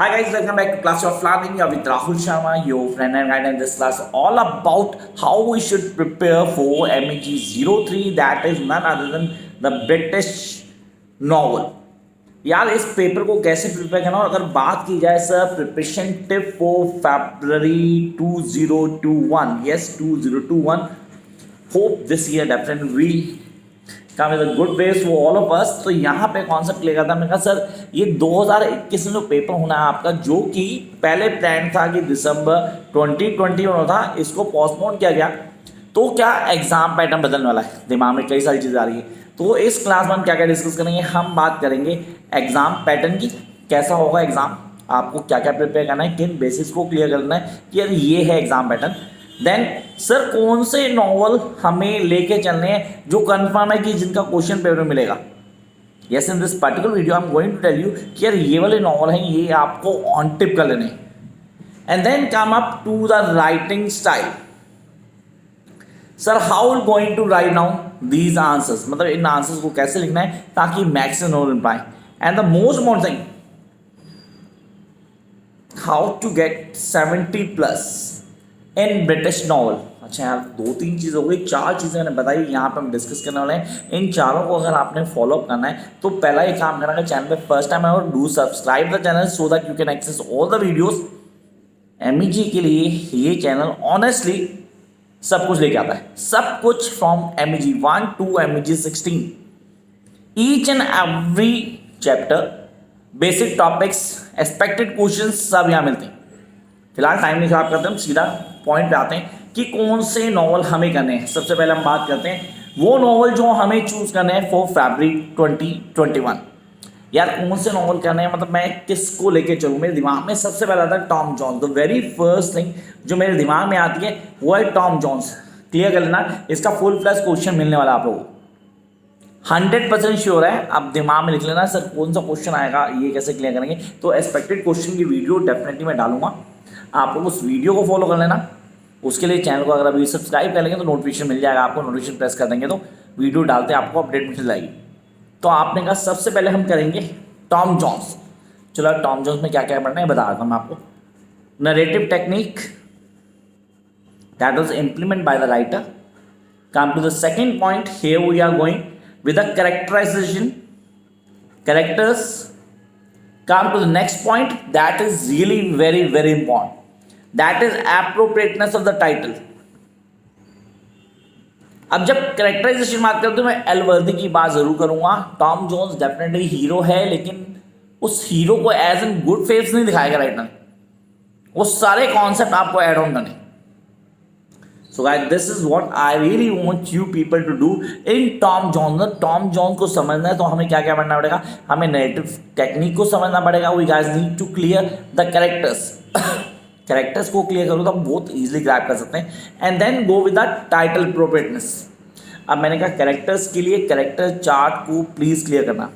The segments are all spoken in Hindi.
Hi guys, welcome back to class of learning. You are with Rahul Sharma, your friend and guide in this class, all about how we should prepare for MEG 03. That is none other than the British novel. यार इस पेपर को कैसे प्रिपेयर करना, और अगर बात की जाए sir preparation tip for February 2021, yes 2021, hope this year definitely will come with a good ways for all of us. तो यहाँ पे कॉन्सेप्ट लेगा था, मैंने कहा सर ये 2021 में जो पेपर होना है आपका, जो कि पहले प्लान था कि दिसंबर 2020 होना था, इसको पोस्टपोन किया गया, तो क्या एग्जाम पैटर्न बदलने वाला है, दिमाग में कई सारी चीज़ें आ रही है। तो इस क्लास में हम क्या क्या डिस्कस करेंगे, हम बात करेंगे एग्जाम पैटर्न की, कैसा होगा एग्जाम, आपको क्या क्या प्रिपेयर करना है, किन बेसिस को क्लियर करना है कि यार ये है एग्जाम पैटर्न। देन सर कौन से नॉवल हमें लेके चलने हैं जो कंफर्म है कि जिनका क्वेश्चन पेपर में मिलेगा। Yes, in this particular video I am going to tell you कि यार ये वाले नॉवल हैं, ये आपको ऑन टिप कर लेने। And then come up to the writing style. Sir how going to write now these answers, मतलब इन आंसर्स को कैसे लिखना है ताकि मैक्स नो लिख पाए। And the most important thing, how to get 70+ in British novel. अच्छा यार, 2-3 चीज़ हो गई, 4 चीज़ें मैंने बताई, यहाँ पे हम डिस्कस करने वाले हैं। इन चारों को अगर आपने फॉलो अप करना है तो पहला ही काम करना है, चैनल पे फर्स्ट टाइम है और do subscribe the channel so that you can access all the videos. MEG के लिए ये चैनल ऑनेस्टली सब कुछ लेके आता है, सब कुछ from MEG 1 to MEG 16, each and every chapter, basic topics, expected question सब यहाँ मिलते हैं। फिलहाल टाइम नहीं खराब करते, हम सीधा पॉइंट पे आते हैं कि कौन से नॉवल हमें करने हैं। सबसे पहले हम बात करते हैं वो नॉवल जो हमें चूज करने हैं फॉर February 2021। यार कौन से नॉवल करने हैं, मतलब मैं किसको लेके चलूँ। मेरे दिमाग में सबसे पहला था Tom Jones. The very first thing जो मेरे दिमाग में आती है वो है टॉम जॉन्स। क्लियर कर लेना, इसका फुल फ्लैश क्वेश्चन मिलने वाला आप लोगों को, 100% श्योर है। आप दिमाग में लिख लेना सर कौन सा क्वेश्चन आएगा, ये कैसे क्लियर करेंगे। तो एक्सपेक्टेड क्वेश्चन की वीडियो डेफिनेटली मैं डालूंगा, आप लोग उस वीडियो को फॉलो कर लेना। उसके लिए चैनल को अगर अभी सब्सक्राइब कर लेंगे तो नोटिफिकेशन मिल जाएगा आपको, नोटिफिकेशन प्रेस कर देंगे तो वीडियो डालते आपको अपडेट मिल जाएगी। तो आपने कहा सबसे पहले हम करेंगे टॉम जॉन्स। चलो टॉम जॉन्स में क्या क्या पढ़ना है बता रहा हूँ मैं आपको। Narrative technique that was implement by the writer. Come to the second point, here we are going with the characterization, characters. Come to the next point that is really very very important, that is appropriateness of the title. अब जब कैरेक्टराइजेशन बात करते हैं मैं एलवर्दी की बात जरूर करूंगा। टॉम जोन्स डेफिनेटली हीरो है, लेकिन उस हीरो को एज एन गुड फेस नहीं दिखाएगा राइटर, वो सारे कॉन्सेप्ट आपको एड ऑन करने। So guys, this is what I really want you people to do in Tom Jones. Tom Jones को समझना है तो हमें क्या क्या पढ़ना पड़ेगा, हमें नैरेटिव टेक्निक को समझना पड़ेगा। We guys need to clear the characters. Characters को क्लियर करो तो हम बहुत इजीली ग्रैब कर सकते हैं। And then go with the title appropriateness. अब मैंने कहा कैरेक्टर्स के लिए कैरेक्टर चार्ट को प्लीज क्लियर करना।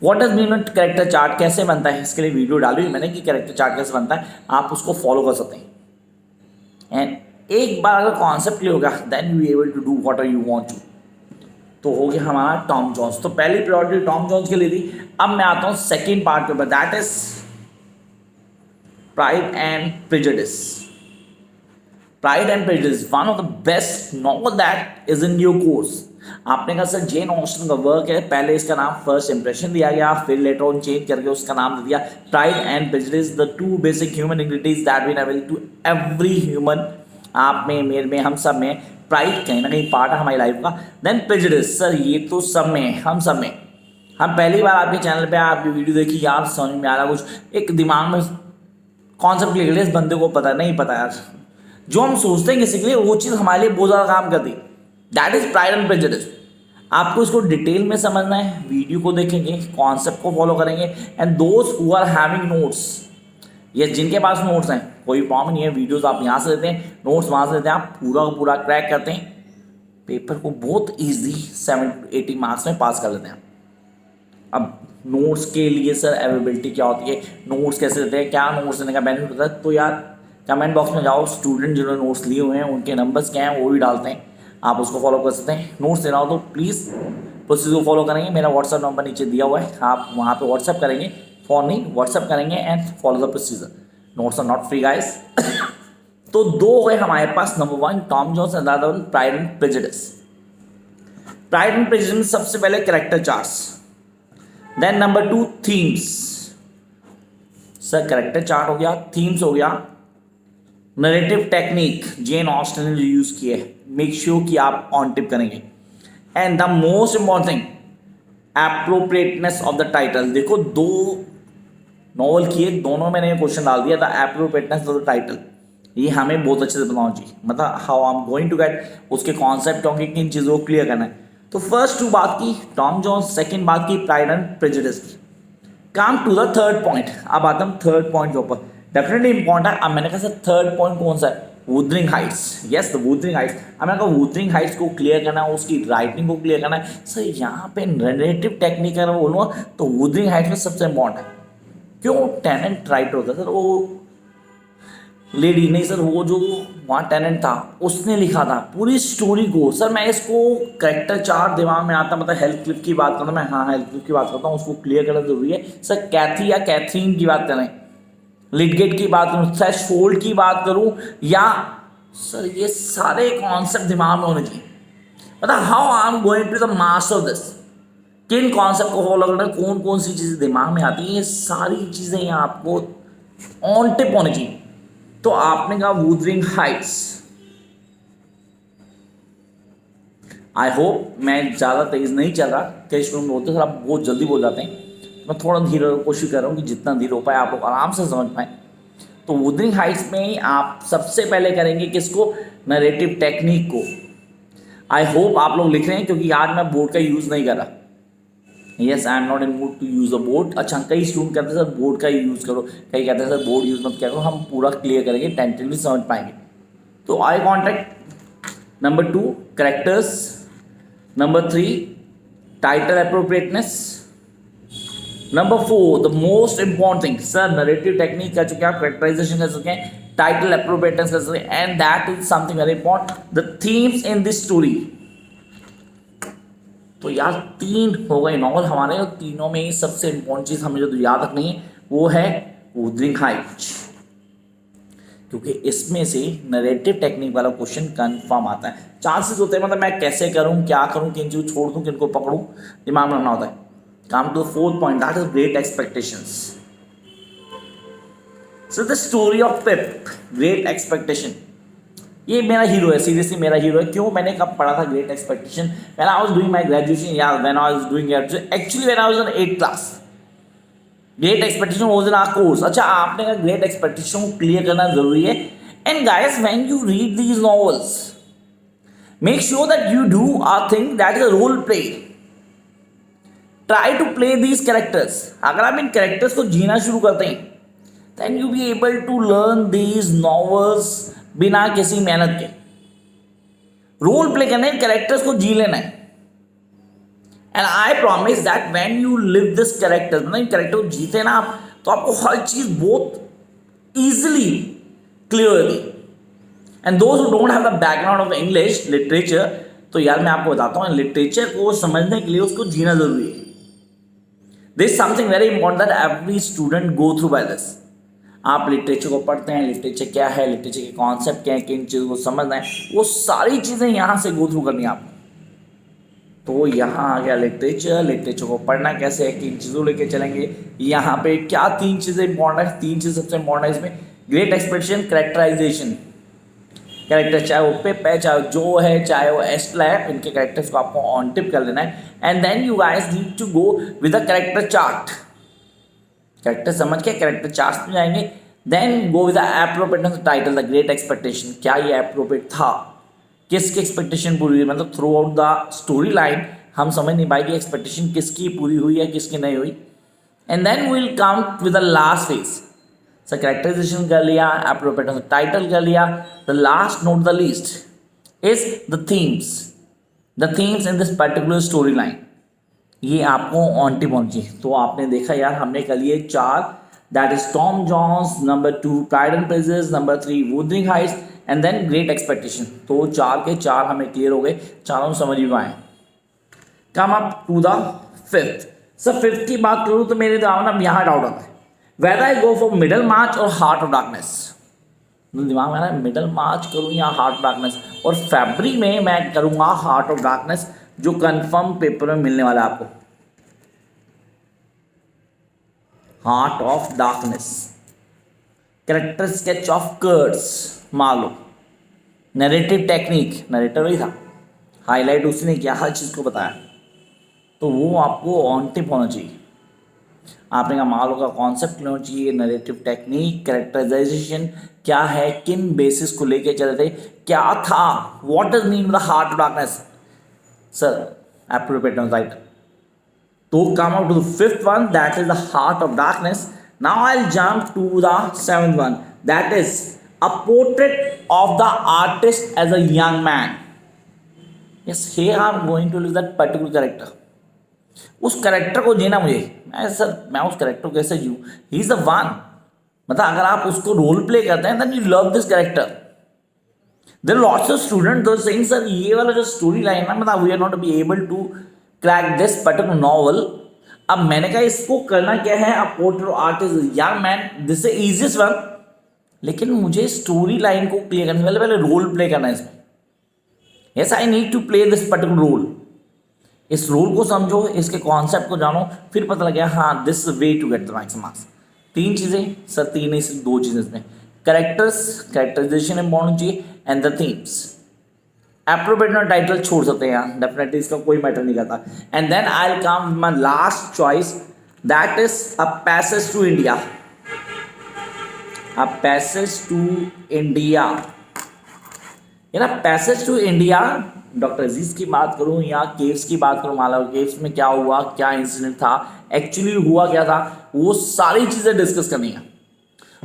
What does mean character chart, कैसे बनता है, इसके लिए वीडियो डाली हुई मैंने कि कैरेक्टर चार्ट कैसे बनता है, आप उसको फॉलो कर सकते हैं। एंड एक बार अगर कॉन्सेप्ट क्लियर होगा then you able to do what you want to. तो हो गया हमारा टॉम जॉन्स। तो पहली प्रायोरिटी टॉम जॉन्स के लिए थी। अब मैं आता हूं सेकंड पार्ट पे, that is pride and Prejudice. Pride and prejudice one of the best novel that is in your course. आपने कहा सर जेन ऑस्टन का वर्क है, पहले इसका नाम फर्स्ट इंप्रेशन दिया गया, फिर लेटर ऑन चेंज करके उसका नाम दे दिया pride and prejudice, the two basic human ingredients that we available to every human. आप में, मेरे में, हम सब में प्राइड कहीं ना कहीं पार्ट है हमारी लाइफ का। देन प्रेजुडिस, सर ये तो सब में है, हम सब में। हम पहली बार आपके चैनल पे आपकी वीडियो देखी, यार समझ में आ रहा कुछ, एक दिमाग में कॉन्सेप्ट क्लियर है, इस बंदे को पता नहीं पता यार, जो हम सोचते हैं किसी के लिए वो चीज़ हमारे लिए बहुत ज़्यादा काम करती। That is pride and prejudice. आपको इसको डिटेल में समझना है, वीडियो को देखेंगे, कॉन्सेप्ट को फॉलो करेंगे। एंड दोस्त हु आर हैविंग नोट्स, ये जिनके पास नोट्स हैं कोई प्रॉब्लम नहीं है, वीडियोस आप यहाँ से लेते हैं, नोट्स वहाँ से लेते हैं, आप पूरा का पूरा क्रैक करते हैं, पेपर को बहुत इजी 70-80 मार्क्स में पास कर लेते हैं। अब नोट्स के लिए सर अवेलेबिलिटी क्या होती है, नोट्स कैसे देते हैं, क्या नोट्स देने का बेनिफिट होता है, तो यार कमेंट बॉक्स में जाओ, स्टूडेंट जिन्होंने नोट्स लिए हुए हैं उनके नंबर्स क्या हैं वो भी डालते हैं, आप उसको फॉलो कर सकते हैं। नोट्स देना हो तो प्लीज़ प्रोसेस को फॉलो करेंगे, मेरा व्हाट्सअप नंबर नीचे दिया हुआ है, आप वहाँ पर व्हाट्सअप करेंगे, फॉर नहीं, व्हाट्सअप करेंगे and follow the procedure. Notes are not free guys. तो दो गए हमारे पास. Number 1 Tom Jones and other one Pride and Prejudice. Pride and Prejudice में सबसे पहले character charts, then number 2 themes. Sir character chart हो गया, थीम्स हो गया, नरेटिव टेक्निक जेन ऑस्टन ने यूज किए, मेक श्योर कि आप ऑन टिप करेंगे. And the most important thing appropriateness of the title. देखो दो नॉवल किए, दोनों मैंने क्वेश्चन डाल दिया था. एप्रोप्रिएटनेस ऑफ द टाइटल ये हमें बहुत अच्छे से बताना चाहिए, मतलब how I am going to get उसके कॉन्सेप्ट क्योंकि किन चीज़ों को क्लियर करना है. तो फर्स्ट 2 बात की टॉम जोन्स, सेकंड बात की प्राइड एंड प्रेजुडिस की. Come to the third point. अब आता हूँ थर्ड पॉइंट के ऊपर, डेफिनेटली इंपॉर्टेंट है. अब मैंने कहा सर थर्ड पॉइंट कौन सा है? Wuthering Heights. Yes the Wuthering Heights. अब मैंने कहा वुदरिंग हाइट्स को क्लियर करना है, उसकी राइटिंग को क्लियर करना है. सर यहाँ पे नरेटिव टेक्निक अगर बोलूँगा तो वुदरिंग हाइट्स में सबसे इंपॉर्टेंट है. क्यों? टेनेंट राइटर होता है सर, वो लेडी नहीं सर, वो जो वहाँ टेनेंट था उसने लिखा था पूरी स्टोरी को. सर मैं इसको कैरेक्टर चार्ट दिमाग में आता, मतलब हेल्थ क्लिफ की बात करता मैं, हाँ हेल्थ क्लिफ की बात करता हूँ, उसको क्लियर करना जरूरी है. सर कैथी या कैथरीन की बात करें, लिटगेट की बात करूँ, थ्रेशोल्ड की बात करूँ, या सर ये सारे कॉन्सेप्ट दिमाग में होने चाहिए. मतलब how I am going to the master of this, किन कॉन्सेप्ट को फॉलो करना, कौन कौन सी चीज़ें दिमाग में आती हैं, ये सारी चीज़ें यहाँ आपको ऑन टिप होनी चाहिए. तो आपने कहा वुदरिंग हाइट्स. आई होप मैं ज़्यादा तेज नहीं चल रहा, कई स्टूडेंट बोलते सर आप बहुत जल्दी बोल जाते हैं. मैं थोड़ा धीरे कोशिश कर रहा हूँ कि जितना धीरे हो पाए आप लोग आराम से समझ पाएँ. तो वुदरिंग हाइट्स में आप सबसे पहले करेंगे किसको? नरेटिव टेक्निक को. आई होप आप लोग लिख रहे हैं क्योंकि आज मैं बोर्ड का यूज़ नहीं कर रहा. Yes I am not in mood to use a board. अच्छा कई स्टूडेंट कहते हैं सर बोर्ड का यूज़ करो, कई कहते हैं सर बोर्ड यूज़ मत करो. हम पूरा क्लियर करेंगे, टेंटेटिवली समझ पाएंगे. तो eye contact number 2 characters, number 3 title appropriateness, number 4 the most important thing. Sir narrative technique कर चुके हैं, करेक्टराइजेशन कर चुके हैं, टाइटल एप्रोप्रिएटनेस कर चुके हैं, and that is something very important, the themes in this story. तो यार 3 हो गए नॉवल हमारे, और तीनों में ही सबसे इंपॉर्टेंट चीज़ हमें जो याद रखनी है वो है वुदरिंग हाइट्स, क्योंकि इसमें से नरेटिव टेक्निक वाला क्वेश्चन कंफर्म आता है. चांसेस होते हैं, मतलब मैं कैसे करूं, क्या करूं, किन चीज़ छोड़ दूं, किन को पकड़ूं, दिमाग में रखना होता है. Come to the fourth point, that is great expectations. So the story of Pip, great expectation. ये मेरा हीरो है, सीरियसली मेरा हीरो है. क्यों? मैंने कब पढ़ा था Great Expectation? When I was doing my graduation, या when I was doing actually when I was in 8th class. Great Expectation was in our course. अच्छा आपने कहा ग्रेट एक्सपेक्टेशन को क्लियर करना जरूरी है. And guys when you read these novels, make sure that you do a thing that is a role play. Try to play these characters. अगर आप इन कैरेक्टर्स को जीना शुरू करते हैं, then you be able to learn these novels बिना किसी मेहनत के. रोल प्ले करने, कैरेक्टर्स को जी लेना है. And I promise that when you live this character, मतलब कैरेक्टर को जीते ना आप, तो आपको हर चीज बहुत इजीली क्लियर होगी. And those who don't have the background of English literature, तो यार मैं आपको बताता हूँ लिटरेचर को समझने के लिए उसको जीना जरूरी है. This is something very important that every student go through by this. आप लिटरेचर को पढ़ते हैं, लिटरेचर क्या है, लिटरेचर के कॉन्सेप्ट क्या है, किन चीज़ों को समझना है, वो सारी चीज़ें यहाँ से गो थ्रू करनी है आपको. तो यहाँ आ गया लिटरेचर. लिटरेचर को पढ़ना कैसे है, किन चीज़ों लेके चलेंगे, यहाँ पे क्या 3 चीज़ें इंपॉर्टेंट है. 3 चीज़ सबसे इंपॉर्टेंट है इसमें. Great expectation, characterisation. कैरेक्टर चाहे वो पिप है, चाहे जो है, चाहे वो एस्टला है, इनके कैरेक्टर्स को आपको ऑन टिप कर लेना है. And then you guys need to go with a character chart. Character समझ के कैरेक्टर चार्ट में जाएंगे. Then go with the appropriateness title, the great expectation. क्या ये एप्रोप्रिएट था, किसकी एक्सपेक्टेशन पूरी हुई, मतलब throughout the story line हम समझ नहीं पाए कि एक्सपेक्टेशन किसकी पूरी हुई है, किसकी नहीं हुई. And then we will come with the last phase. Sir characterization कर लिया, एप्रोप्रिएटनेस टाइटल कर लिया. The last not the least is the themes. The themes in this particular story line, ये आपको ऑन टिप होनी चाहिए. तो आपने देखा यार हमने कर लिए 4, that is Tom Jones, number 2 pride and prejudice, number 3 Wuthering Heights, and then great expectation. तो 4 के 4 हमें क्लियर हो गए, चारों समझ भी आए. Come up to the 5th. Sir fifth की बात करूँ तो मेरे दिमाग में अब यहाँ डाउट आता है, whether I go for middle March और हार्ट ऑफ डार्कनेस। दिमाग में आ रहा है मिडल मार्च करूँ या हार्ट ऑफ डार्कनेस, और फरवरी में मैं करूँगा हार्ट ऑफ डार्कनेस, जो कंफर्म पेपर में मिलने वाला है आपको। Heart of darkness, character sketch of curds, मान लो नरेटिव टेक्निक, नरेटर वही था, हाईलाइट उसने किया, हर चीज़ को बताया, तो वो आपको ऑन टिप होना चाहिए। आपने कहा मान लो का कॉन्सेप्ट क्लियर होना चाहिए, नरेटिव टेक्निक, कैरेक्टराइजेशन क्या है, किन बेसिस को लेके चल रहे थे, क्या था, what is mean the heart of darkness, sir appropriate right. तो come out to the fifth one, that is the heart of darkness. Now I'll jump to the seventh one, that is a portrait of the artist as a young man. Yes, here I'm going to use that particular character. उस कैरेक्टर को जीना मुझे, मैं उस कैरेक्टर को कैसे जीऊँ, ही इज द वन। मतलब अगर आप उसको रोल प्ले करते हैं then you love this character. There are lots of student do saying sir ये वाला जो स्टोरी लाइन है, मतलब we are not be able to crack this particular novel. अब मैंने कहा इसको करना क्या है, a portrait of artist young man, this is easiest one, लेकिन मुझे स्टोरी लाइन को क्लियर करने वाले पहले रोल प्ले करना है इसमें। Yes I need to play this particular role. इस रोल को समझो, इसके कॉन्सेप्ट को जानो, फिर पता लग गया हाँ this way to get the maximum marks. तीन चीज़ें सर, तीन नहीं सिर्फ दो चीज़ें इसमें, कैरेक्टर्स, कैरेक्टराइजेशन इंपॉर्टेंट चाहिए, and the themes. Appropriate title छोड़ सकते हैं यहाँ, डेफिनेटली इसका कोई मैटर नहीं करता। And then I will come my last choice, that is a passage to India. A passage to India, ये ना passage to India, doctor Aziz की बात करूँ या केव्स की बात करूँ, माला केव्स में क्या हुआ, क्या इंसिडेंट था, एक्चुअली हुआ क्या था, वो सारी चीज़ें डिस्कस करनी है।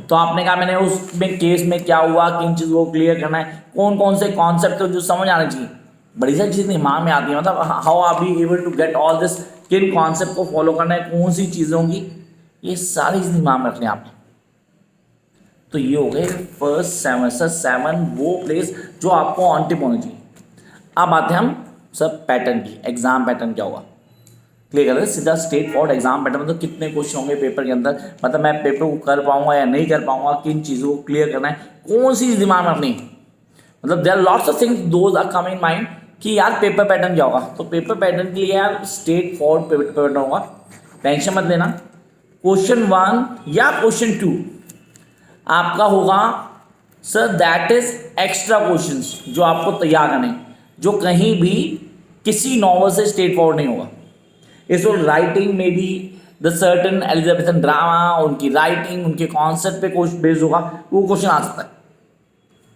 तो आपने कहा मैंने उसमें केस में क्या हुआ, किन चीज़ों को क्लियर करना है, कौन कौन से कॉन्सेप्ट जो समझ आने चाहिए, बड़ी सारी चीज़ें दिमाग में आती है। मतलब how are we able to get all this, किन कॉन्सेप्ट को फॉलो करना है, कौन सी चीज़ों की, ये सारी चीज़ दिमाग में रखनी है आपने। तो ये हो गए फर्स्ट सेमेस्टर 7 वो प्लेस जो आपको ऑन टिप होनी चाहिए। अब आते हैं हम सब पैटर्न की, एग्जाम पैटर्न क्या होगा क्लियर कर रहे हैं, सीधा स्ट्रेट फॉरवर्ड एग्जाम पैटर्न, मतलब कितने क्वेश्चन होंगे पेपर के अंदर, मतलब मैं पेपर को कर पाऊंगा या नहीं कर पाऊंगा, किन चीज़ों को क्लियर करना है, कौन सी दिमाग में रखनी, मतलब there are lots of things those are come in mind कि यार पेपर पैटर्न क्या होगा। तो पेपर पैटर्न के लिए यार स्ट्रेट फॉरवर्ड पेपर पैटर्न होगा, टेंशन मत लेना। क्वेश्चन 1 या क्वेश्चन 2 आपका होगा sir that is extra questions, जो आपको तैयार करने, जो कहीं भी किसी नॉवल से स्ट्रेट फॉरवर्ड नहीं होगा। इसको राइटिंग में भी द सर्टन एलिजाबेथन ड्रामा, उनकी राइटिंग, उनके कॉन्सेप्ट पे कुछ बेस्ड होगा, वो क्वेश्चन आ सकता है।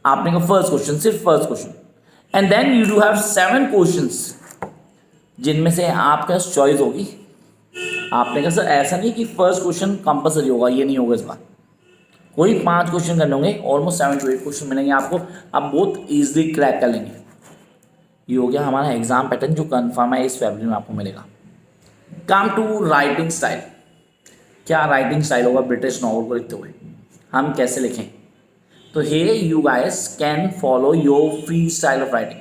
आपने कहा फर्स्ट क्वेश्चन, सिर्फ first question, and then you do have 7 questions जिनमें से आपका चॉइस होगी। आपने कहा सर ऐसा नहीं कि फर्स्ट क्वेश्चन कंपलसरी होगा, ये नहीं होगा इस बार, कोई 5 क्वेश्चन करने होंगे, ऑलमोस्ट 7 to 8 क्वेश्चन मिलेंगे आपको, आप बहुत ईजिली क्रैक कर लेंगे। ये हो गया हमारा एग्जाम पैटर्न जो कन्फर्म है इस फरवरी में आपको मिलेगा। कम टू राइटिंग स्टाइल, क्या राइटिंग स्टाइल होगा ब्रिटिश नॉवल को लिखते हुए, हम कैसे लिखें। तो hey you guys can follow your free style of writing.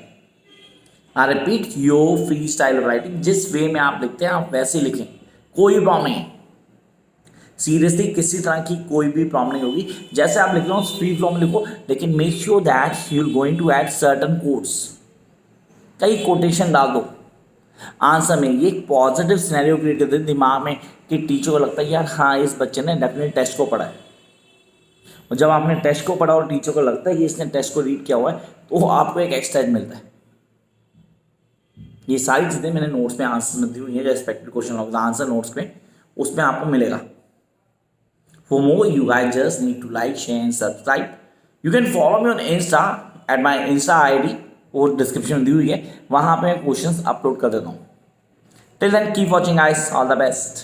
I repeat, your free style of writing, जिस वे में आप लिखते हैं आप वैसे ही लिखें, कोई प्रॉब्लम नहीं है। सीरियसली किसी तरह की कोई भी प्रॉब्लम नहीं होगी, जैसे आप लिख रहे हो फ्री फ्लो में लिखो, लेकिन make sure that you are going to add certain quotes, कई कोटेशन डाल दो आंसर में। ये एक पॉजिटिव सिनेरियो क्रिएट करते हैं दिमाग में कि टीचर को लगता है यार हाँ इस बच्चे ने डेफिनेटली टेस्ट को पढ़ा है, और जब आपने टेस्ट को पढ़ा और टीचर को लगता है कि इसने टेस्ट को रीड किया हुआ है तो आपको एक एक्स्ट्रा मिलता है। ये सारी चीज़ें मैंने नोट्स में आंसर में दी हुई है, जो एक्सपेक्टेड क्वेश्चन होगा आंसर नोट्स में उसमें आपको मिलेगा। For more, you guys just need to like, share and subscribe. You can follow me on Insta at my Insta ID, वो डिस्क्रिप्शन में दी हुई है, वहाँ पे मैं क्वेश्चंस अपलोड कर देता हूँ। Till then, keep watching guys, all the best.